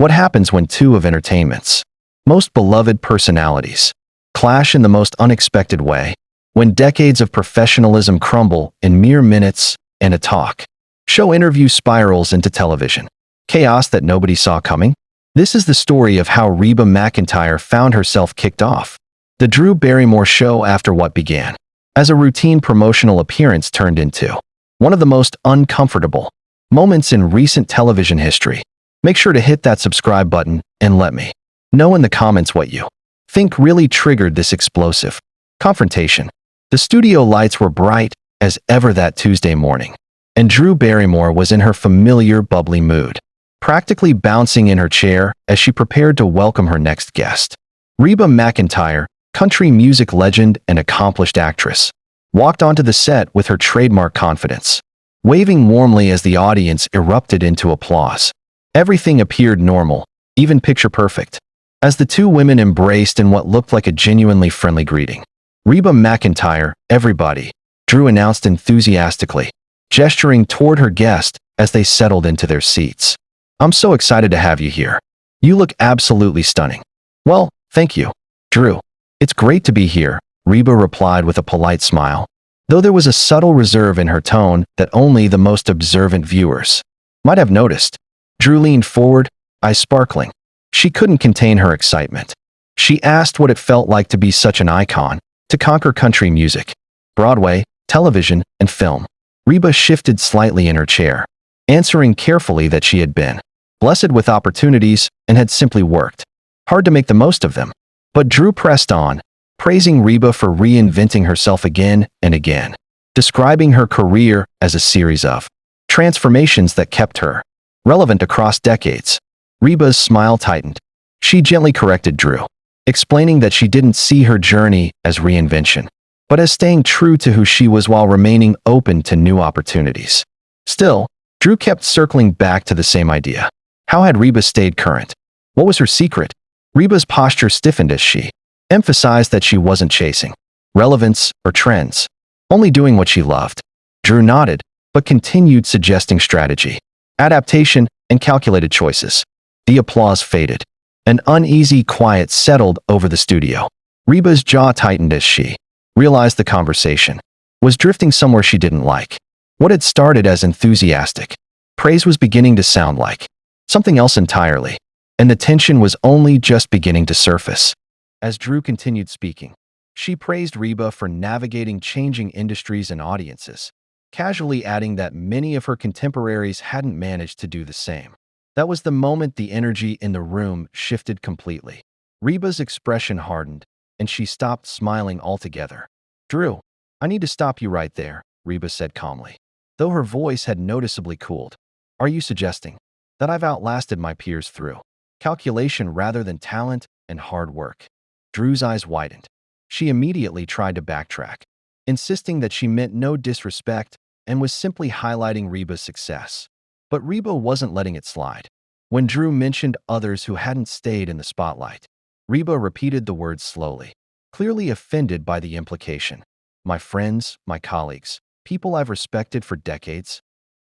What happens when two of entertainment's most beloved personalities clash in the most unexpected way? When decades of professionalism crumble in mere minutes and a talk show interview spirals into television chaos that nobody saw coming? This is the story of how Reba McEntire found herself kicked off the Drew Barrymore Show after what began as a routine promotional appearance turned into one of the most uncomfortable moments in recent television history. Make sure to hit that subscribe button and let me know in the comments what you think really triggered this explosive confrontation. The studio lights were bright as ever that Tuesday morning, and Drew Barrymore was in her familiar bubbly mood, practically bouncing in her chair as she prepared to welcome her next guest. Reba McEntire, country music legend and accomplished actress, walked onto the set with her trademark confidence, waving warmly as the audience erupted into applause. Everything appeared normal, even picture perfect, as the two women embraced in what looked like a genuinely friendly greeting. Reba McEntire, everybody, Drew announced enthusiastically, gesturing toward her guest as they settled into their seats. I'm so excited to have you here. You look absolutely stunning. Well, thank you, Drew. It's great to be here, Reba replied with a polite smile, though there was a subtle reserve in her tone that only the most observant viewers might have noticed. Drew leaned forward, eyes sparkling. She couldn't contain her excitement. She asked what it felt like to be such an icon, to conquer country music, Broadway, television, and film. Reba shifted slightly in her chair, answering carefully that she had been blessed with opportunities and had simply worked hard to make the most of them. But Drew pressed on, praising Reba for reinventing herself again and again, describing her career as a series of transformations that kept her relevant across decades. Reba's smile tightened. She gently corrected Drew, explaining that she didn't see her journey as reinvention, but as staying true to who she was while remaining open to new opportunities. Still, Drew kept circling back to the same idea. How had Reba stayed current? What was her secret? Reba's posture stiffened as she emphasized that she wasn't chasing relevance or trends, only doing what she loved. Drew nodded, but continued suggesting strategy, adaptation, and calculated choices. The applause faded. An uneasy quiet settled over the studio. Reba's jaw tightened as she realized the conversation was drifting somewhere she didn't like. What had started as enthusiastic praise was beginning to sound like something else entirely, and the tension was only just beginning to surface. As Drew continued speaking, she praised Reba for navigating changing industries and audiences, casually adding that many of her contemporaries hadn't managed to do the same. That was the moment the energy in the room shifted completely. Reba's expression hardened, and she stopped smiling altogether. Drew, I need to stop you right there, Reba said calmly, though her voice had noticeably cooled. Are you suggesting that I've outlasted my peers through calculation rather than talent and hard work? Drew's eyes widened. She immediately tried to backtrack, insisting that she meant no disrespect and was simply highlighting Reba's success. But Reba wasn't letting it slide. When Drew mentioned others who hadn't stayed in the spotlight, Reba repeated the words slowly, clearly offended by the implication. My friends, my colleagues, people I've respected for decades?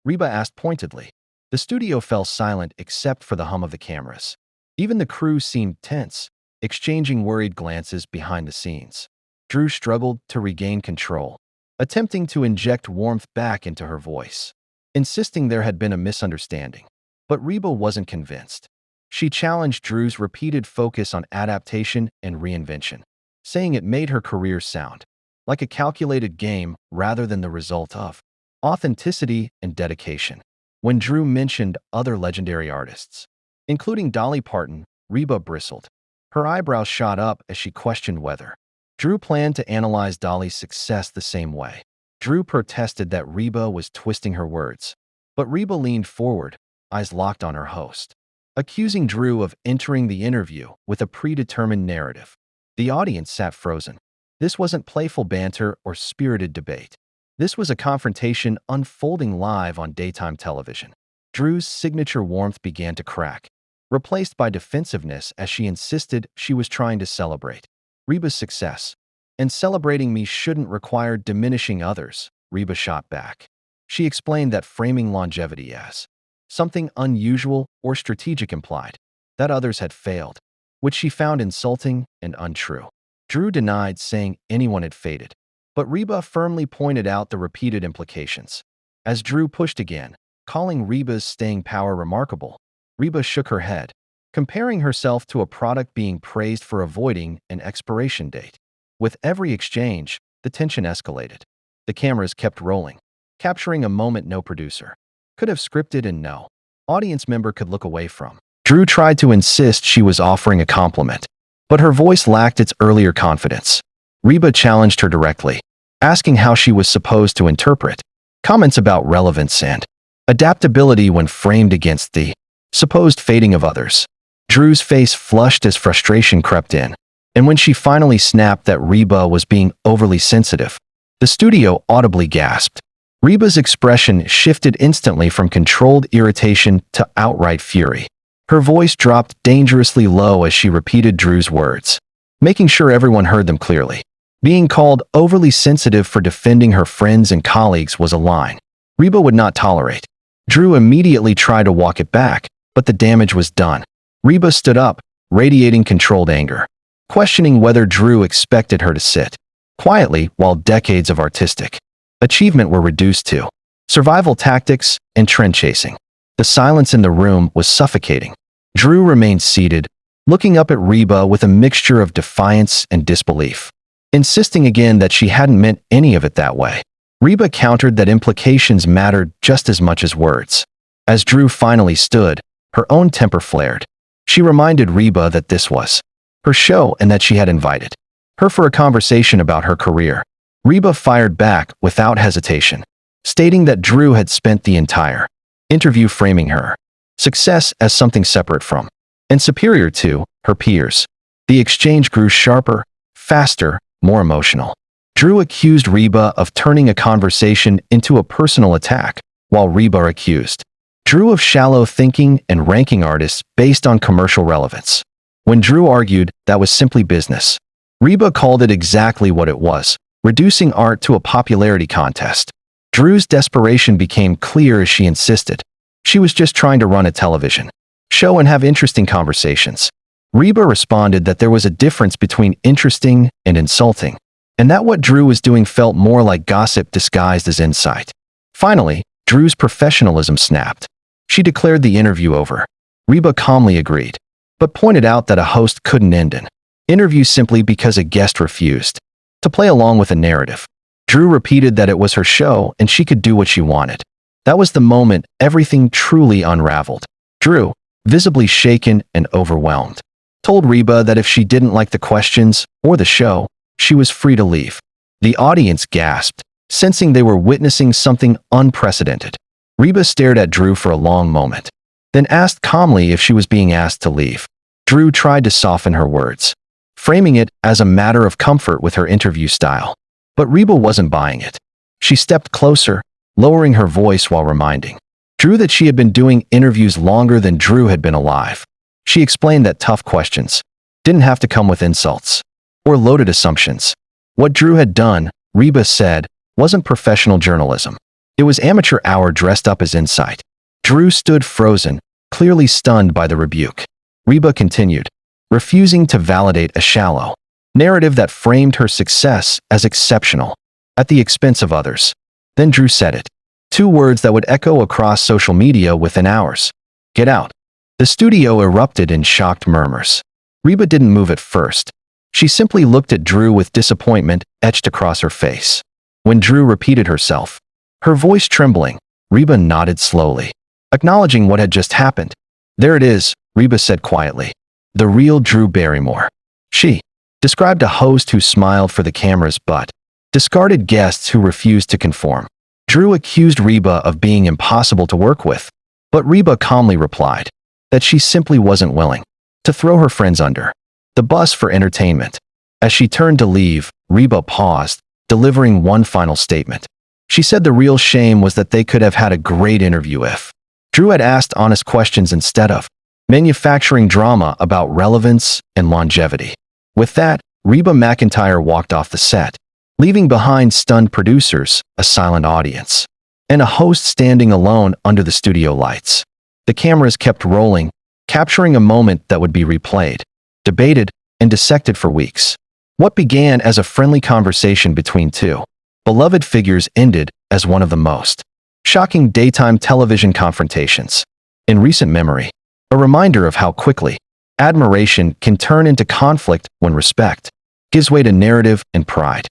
Reba asked pointedly. The studio fell silent except for the hum of the cameras. Even the crew seemed tense, exchanging worried glances behind the scenes. Drew struggled to regain control, attempting to inject warmth back into her voice, insisting there had been a misunderstanding. But Reba wasn't convinced. She challenged Drew's repeated focus on adaptation and reinvention, saying it made her career sound like a calculated game rather than the result of authenticity and dedication. When Drew mentioned other legendary artists, including Dolly Parton, Reba bristled. Her eyebrows shot up as she questioned whether Drew planned to analyze Dolly's success the same way. Drew protested that Reba was twisting her words, but Reba leaned forward, eyes locked on her host, accusing Drew of entering the interview with a predetermined narrative. The audience sat frozen. This wasn't playful banter or spirited debate. This was a confrontation unfolding live on daytime television. Drew's signature warmth began to crack, replaced by defensiveness as she insisted she was trying to celebrate Reba's success. And celebrating me shouldn't require diminishing others, Reba shot back. She explained that framing longevity as something unusual or strategic implied that others had failed, which she found insulting and untrue. Drew denied saying anyone had faded, but Reba firmly pointed out the repeated implications. As Drew pushed again, calling Reba's staying power remarkable, Reba shook her head, comparing herself to a product being praised for avoiding an expiration date. With every exchange, the tension escalated. The cameras kept rolling, capturing a moment no producer could have scripted and no audience member could look away from. Drew tried to insist she was offering a compliment, but her voice lacked its earlier confidence. Reba challenged her directly, asking how she was supposed to interpret comments about relevance and adaptability when framed against the supposed fading of others. Drew's face flushed as frustration crept in, and when she finally snapped that Reba was being overly sensitive, the studio audibly gasped. Reba's expression shifted instantly from controlled irritation to outright fury. Her voice dropped dangerously low as she repeated Drew's words, making sure everyone heard them clearly. Being called overly sensitive for defending her friends and colleagues was a line Reba would not tolerate. Drew immediately tried to walk it back, but the damage was done. Reba stood up, radiating controlled anger, questioning whether Drew expected her to sit quietly while decades of artistic achievement were reduced to survival tactics and trend chasing. The silence in the room was suffocating. Drew remained seated, looking up at Reba with a mixture of defiance and disbelief, insisting again that she hadn't meant any of it that way. Reba countered that implications mattered just as much as words. As Drew finally stood, her own temper flared. She reminded Reba that this was her show and that she had invited her for a conversation about her career. Reba fired back without hesitation, stating that Drew had spent the entire interview framing her success as something separate from and superior to her peers. The exchange grew sharper, faster, more emotional. Drew accused Reba of turning a conversation into a personal attack, while Reba accused Drew of shallow thinking and ranking artists based on commercial relevance. When Drew argued that was simply business, Reba called it exactly what it was, reducing art to a popularity contest. Drew's desperation became clear as she insisted she was just trying to run a television show and have interesting conversations. Reba responded that there was a difference between interesting and insulting, and that what Drew was doing felt more like gossip disguised as insight. Finally, Drew's professionalism snapped. She declared the interview over. Reba calmly agreed, but pointed out that a host couldn't end an interview simply because a guest refused to play along with a narrative. Drew repeated that it was her show and she could do what she wanted. That was the moment everything truly unraveled. Drew, visibly shaken and overwhelmed, told Reba that if she didn't like the questions or the show, she was free to leave. The audience gasped, sensing they were witnessing something unprecedented. Reba stared at Drew for a long moment, then asked calmly if she was being asked to leave. Drew tried to soften her words, framing it as a matter of comfort with her interview style. But Reba wasn't buying it. She stepped closer, lowering her voice while reminding Drew that she had been doing interviews longer than Drew had been alive. She explained that tough questions didn't have to come with insults or loaded assumptions. What Drew had done, Reba said, wasn't professional journalism. It was amateur hour dressed up as insight. Drew stood frozen, clearly stunned by the rebuke. Reba continued, refusing to validate a shallow narrative that framed her success as exceptional at the expense of others. Then Drew said it. 2 words that would echo across social media within hours. Get out. The studio erupted in shocked murmurs. Reba didn't move at first. She simply looked at Drew with disappointment etched across her face. When Drew repeated herself, her voice trembling, Reba nodded slowly, acknowledging what had just happened. There it is, Reba said quietly. The real Drew Barrymore. She described a host who smiled for the cameras but discarded guests who refused to conform. Drew accused Reba of being impossible to work with, but Reba calmly replied that she simply wasn't willing to throw her friends under the bus for entertainment. As she turned to leave, Reba paused, delivering one final statement. She said the real shame was that they could have had a great interview if Drew had asked honest questions instead of manufacturing drama about relevance and longevity. With that, Reba McEntire walked off the set, leaving behind stunned producers, a silent audience, and a host standing alone under the studio lights. The cameras kept rolling, capturing a moment that would be replayed, debated, and dissected for weeks. What began as a friendly conversation between two beloved figures ended as one of the most shocking daytime television confrontations in recent memory, a reminder of how quickly admiration can turn into conflict when respect gives way to narrative and pride.